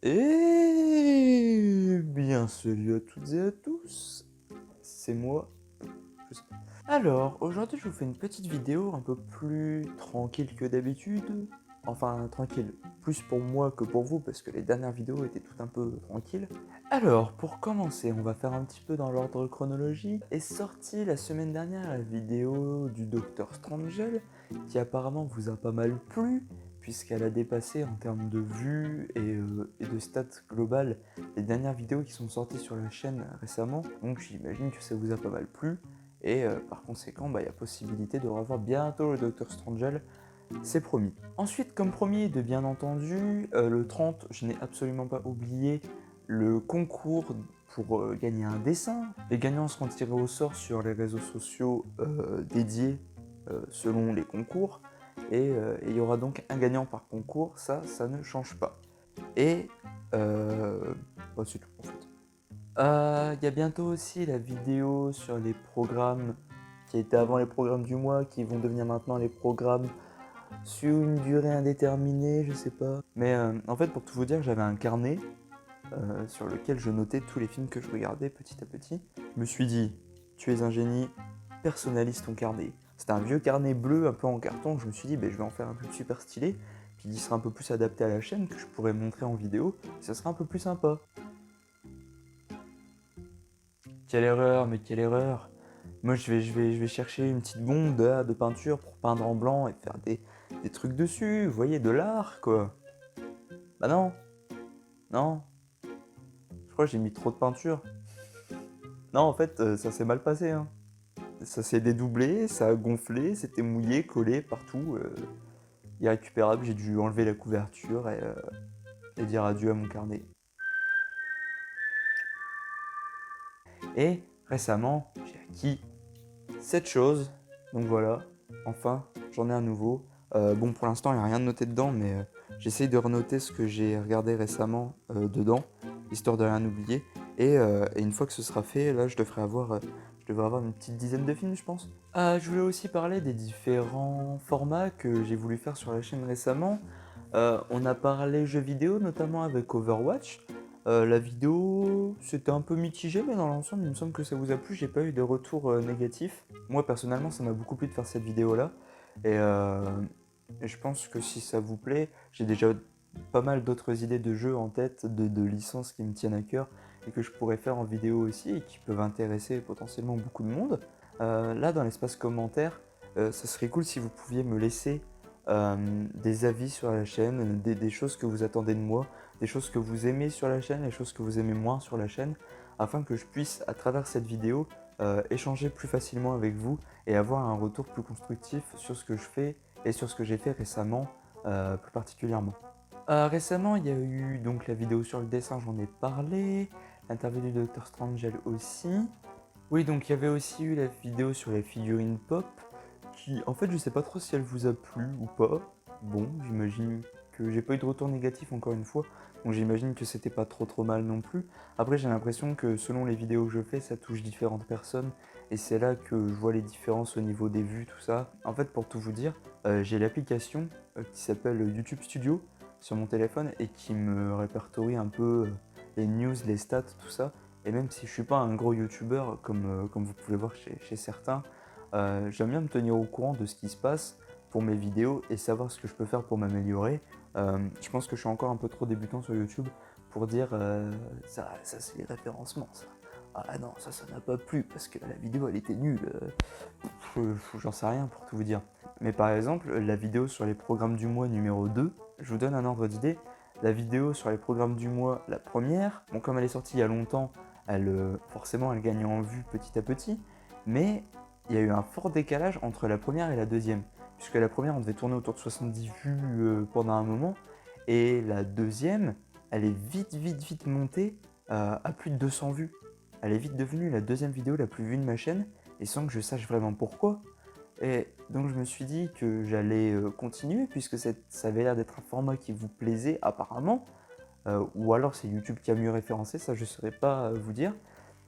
Eh bien, salut à toutes et à tous, c'est moi. je sais- Alors, aujourd'hui, je vous fais une petite vidéo un peu plus tranquille que d'habitude. Enfin, tranquille, plus pour moi que pour vous, parce que les dernières vidéos étaient toutes un peu tranquilles. Alors, pour commencer, on va faire un petit peu dans l'ordre chronologique. Est sortie la semaine dernière la vidéo du Docteur Strangelel, qui apparemment vous a pas mal plu, puisqu'elle a dépassé en termes de vues et de stats globales les dernières vidéos qui sont sorties sur la chaîne récemment. Donc j'imagine que ça vous a pas mal plu. Et par conséquent, il y a possibilité de revoir bientôt le Docteur Strangelel, c'est promis. Ensuite, comme promis, de bien entendu, le 30, je n'ai absolument pas oublié le concours pour gagner un dessin. Les gagnants seront tirés au sort sur les réseaux sociaux dédiés selon les concours. Et il y aura donc un gagnant par concours, ça ne change pas. Et c'est tout en fait. Il y a bientôt aussi la vidéo sur les programmes qui étaient avant les programmes du mois, qui vont devenir maintenant les programmes sur une durée indéterminée, je sais pas. Mais en fait, pour tout vous dire, j'avais un carnet sur lequel je notais tous les films que je regardais petit à petit. Je me suis dit, tu es un génie, personnalise ton carnet. C'était un vieux carnet bleu un peu en carton, je me suis dit, je vais en faire un truc super stylé, puis il sera un peu plus adapté à la chaîne, que je pourrais montrer en vidéo, et ça sera un peu plus sympa. Quelle erreur, mais quelle erreur. Moi, je vais chercher une petite bombe de peinture pour peindre en blanc et faire des trucs dessus, vous voyez, de l'art, quoi. Bah non, non, je crois que j'ai mis trop de peinture. Non, en fait, ça s'est mal passé, hein. Ça s'est dédoublé, ça a gonflé, c'était mouillé, collé partout. Irrécupérable, j'ai dû enlever la couverture et dire adieu à mon carnet. Et récemment, j'ai acquis cette chose. Donc voilà, enfin, j'en ai un nouveau. Bon, pour l'instant, il n'y a rien de noté dedans, mais j'essaye de renoter ce que j'ai regardé récemment dedans, histoire de rien oublier. Et une fois que ce sera fait, là, je devrais avoir une petite dizaine de films, je pense. Je voulais aussi parler des différents formats que j'ai voulu faire sur la chaîne récemment. On a parlé jeux vidéo, notamment avec Overwatch. La vidéo, c'était un peu mitigé, mais dans l'ensemble, il me semble que ça vous a plu. J'ai pas eu de retour négatif. Moi, personnellement, ça m'a beaucoup plu de faire cette vidéo-là. Et, euh, et je pense que si ça vous plaît, j'ai déjà pas mal d'autres idées de jeux en tête, de licences qui me tiennent à cœur et que je pourrais faire en vidéo aussi et qui peuvent intéresser potentiellement beaucoup de monde. Là, dans l'espace commentaire, ça serait cool si vous pouviez me laisser des avis sur la chaîne, des choses que vous attendez de moi, des choses que vous aimez sur la chaîne, des choses que vous aimez moins sur la chaîne, afin que je puisse, à travers cette vidéo, échanger plus facilement avec vous et avoir un retour plus constructif sur ce que je fais et sur ce que j'ai fait récemment, plus particulièrement. Récemment, il y a eu donc la vidéo sur le dessin, j'en ai parlé, l'interview du Dr Strangel aussi. Oui, donc il y avait aussi eu la vidéo sur les figurines pop, qui en fait je sais pas trop si elle vous a plu ou pas. Bon, j'imagine que j'ai pas eu de retour négatif encore une fois, donc j'imagine que c'était pas trop mal non plus. Après j'ai l'impression que selon les vidéos que je fais, ça touche différentes personnes, et c'est là que je vois les différences au niveau des vues, tout ça. En fait, pour tout vous dire, j'ai l'application qui s'appelle YouTube Studio sur mon téléphone et qui me répertorie un peu les news, les stats, tout ça. Et même si je suis pas un gros youtubeur comme vous pouvez voir chez certains, j'aime bien me tenir au courant de ce qui se passe pour mes vidéos et savoir ce que je peux faire pour m'améliorer. Je pense que je suis encore un peu trop débutant sur YouTube pour dire ça c'est les référencements ça. Ah non, ça n'a pas plu parce que la vidéo elle était nulle. J'en sais rien pour tout vous dire. Mais par exemple, la vidéo sur les programmes du mois numéro 2, je vous donne un ordre d'idée. La vidéo sur les programmes du mois, la première, bon comme elle est sortie il y a longtemps, forcément elle gagne en vue petit à petit, mais il y a eu un fort décalage entre la première et la deuxième, puisque la première on devait tourner autour de 70 vues pendant un moment, et la deuxième, elle est vite montée à plus de 200 vues. Elle est vite devenue la deuxième vidéo la plus vue de ma chaîne, et sans que je sache vraiment pourquoi. Et donc je me suis dit que j'allais continuer, puisque ça avait l'air d'être un format qui vous plaisait apparemment, ou alors c'est YouTube qui a mieux référencé, ça je ne saurais pas vous dire.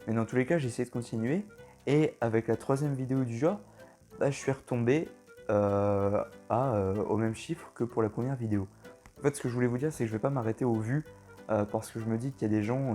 Mais dans tous les cas, j'ai essayé de continuer. Et avec la troisième vidéo du genre, je suis retombé au même chiffre que pour la première vidéo. En fait, ce que je voulais vous dire, c'est que je ne vais pas m'arrêter aux vues parce que je me dis qu'il y a des gens,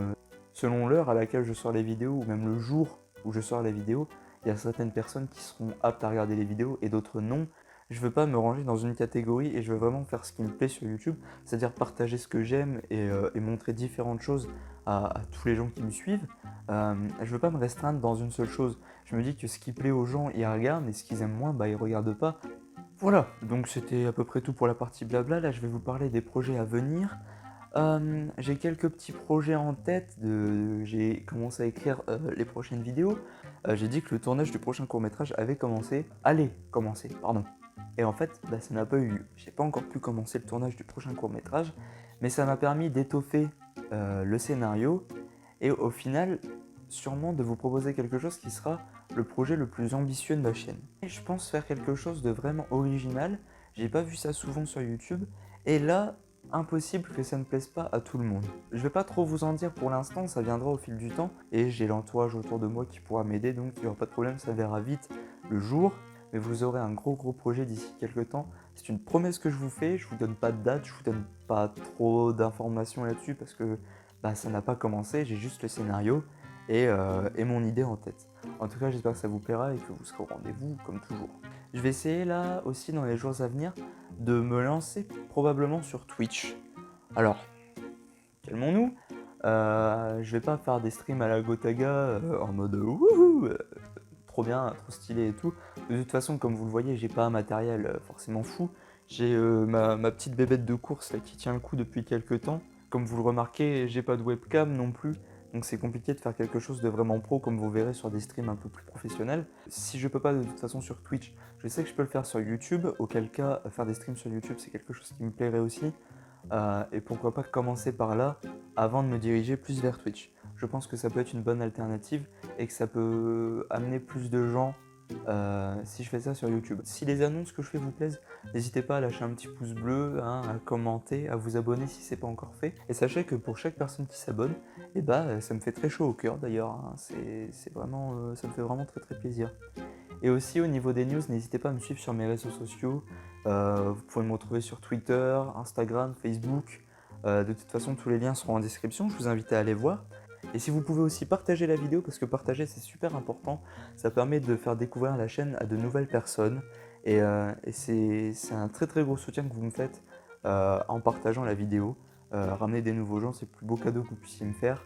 selon l'heure à laquelle je sors les vidéos, ou même le jour où je sors les vidéos, il y a certaines personnes qui seront aptes à regarder les vidéos et d'autres non. Je veux pas me ranger dans une catégorie et je veux vraiment faire ce qui me plaît sur YouTube, c'est-à-dire partager ce que j'aime et montrer différentes choses à tous les gens qui me suivent. Je veux pas me restreindre dans une seule chose. Je me dis que ce qui plaît aux gens, ils regardent, et ce qu'ils aiment moins, ils regardent pas. Voilà, donc c'était à peu près tout pour la partie blabla. Là, je vais vous parler des projets à venir. J'ai quelques petits projets en tête. J'ai commencé à écrire les prochaines vidéos. J'ai dit que le tournage du prochain court-métrage allait commencer, pardon. Et en fait, ça n'a pas eu lieu. J'ai pas encore pu commencer le tournage du prochain court-métrage, mais ça m'a permis d'étoffer le scénario et au final, sûrement de vous proposer quelque chose qui sera le projet le plus ambitieux de ma chaîne. Et je pense faire quelque chose de vraiment original. J'ai pas vu ça souvent sur YouTube. Et là, impossible que ça ne plaise pas à tout le monde. Je vais pas trop vous en dire pour l'instant, ça viendra au fil du temps. Et j'ai l'entourage autour de moi qui pourra m'aider, donc il n'y aura pas de problème, ça verra vite le jour. Mais vous aurez un gros projet d'ici quelques temps. C'est une promesse que je vous fais, je vous donne pas de date, je vous donne pas trop d'informations là-dessus parce que ça n'a pas commencé, j'ai juste le scénario et mon idée en tête. En tout cas, j'espère que ça vous plaira et que vous serez au rendez-vous comme toujours. Je vais essayer là aussi dans les jours à venir de me lancer probablement sur Twitch. Alors, calmons-nous. Je vais pas faire des streams à la Gotaga en mode wouhou, trop bien, trop stylé et tout. De toute façon, comme vous le voyez, j'ai pas un matériel forcément fou. J'ai ma petite bébête de course là, qui tient le coup depuis quelques temps. Comme vous le remarquez, j'ai pas de webcam non plus. Donc c'est compliqué de faire quelque chose de vraiment pro comme vous verrez sur des streams un peu plus professionnels. Si je peux pas de toute façon sur Twitch, je sais que je peux le faire sur YouTube, auquel cas faire des streams sur YouTube c'est quelque chose qui me plairait aussi. Et pourquoi pas commencer par là avant de me diriger plus vers Twitch. Je pense que ça peut être une bonne alternative et que ça peut amener plus de gens si je fais ça sur YouTube. Si les annonces que je fais vous plaisent, n'hésitez pas à lâcher un petit pouce bleu, à commenter, à vous abonner si c'est pas encore fait. Et sachez que pour chaque personne qui s'abonne, ça me fait très chaud au cœur d'ailleurs. C'est vraiment, ça me fait vraiment très plaisir. Et aussi au niveau des news, n'hésitez pas à me suivre sur mes réseaux sociaux. Vous pouvez me retrouver sur Twitter, Instagram, Facebook. De toute façon, tous les liens seront en description. Je vous invite à aller voir. Et si vous pouvez aussi partager la vidéo, parce que partager c'est super important, ça permet de faire découvrir la chaîne à de nouvelles personnes. Et c'est un très gros soutien que vous me faites en partageant la vidéo. Ramener des nouveaux gens, c'est le plus beau cadeau que vous puissiez me faire.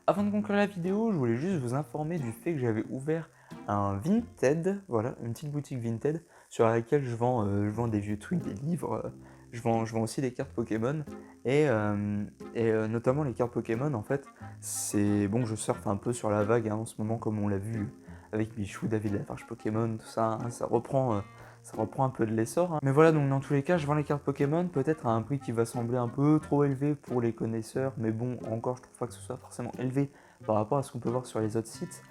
Avant de conclure la vidéo, je voulais juste vous informer du fait que j'avais ouvert un Vinted, voilà, une petite boutique Vinted sur laquelle je vends des vieux trucs, des livres, je vends aussi des cartes Pokémon et notamment les cartes Pokémon en fait, c'est bon, je surfe un peu sur la vague en ce moment comme on l'a vu avec Michou, David Lafarge Pokémon, tout ça, ça reprend un peu de l'essor. Mais voilà, donc dans tous les cas, je vends les cartes Pokémon, peut-être à un prix qui va sembler un peu trop élevé pour les connaisseurs, mais bon, encore, je trouve pas que ce soit forcément élevé par rapport à ce qu'on peut voir sur les autres sites.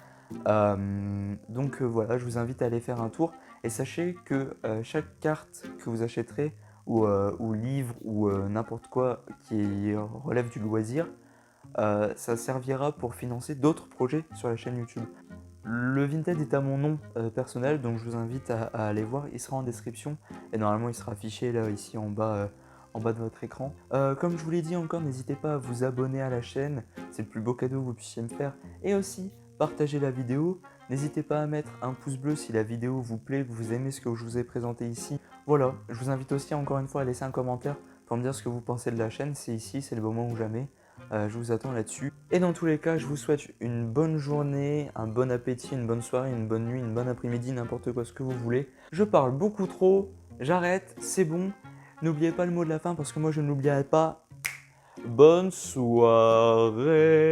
Donc voilà, je vous invite à aller faire un tour. Et sachez que chaque carte que vous achèterez, ou livre, ou n'importe quoi qui relève du loisir, ça servira pour financer d'autres projets sur la chaîne YouTube. Le Vinted est à mon nom personnel, donc je vous invite à aller voir, il sera en description et normalement il sera affiché là ici en bas de votre écran. Comme je vous l'ai dit encore, n'hésitez pas à vous abonner à la chaîne, c'est le plus beau cadeau que vous puissiez me faire. Et aussi, partagez la vidéo, n'hésitez pas à mettre un pouce bleu si la vidéo vous plaît, que vous aimez ce que je vous ai présenté ici. Voilà, je vous invite aussi encore une fois à laisser un commentaire pour me dire ce que vous pensez de la chaîne, c'est ici, c'est le moment ou jamais. Je vous attends là-dessus. Et dans tous les cas, je vous souhaite une bonne journée, un bon appétit, une bonne soirée, une bonne nuit, une bonne après-midi, n'importe quoi ce que vous voulez. Je parle beaucoup trop, j'arrête, c'est bon. N'oubliez pas le mot de la fin parce que moi je ne l'oublierai pas. Bonne soirée.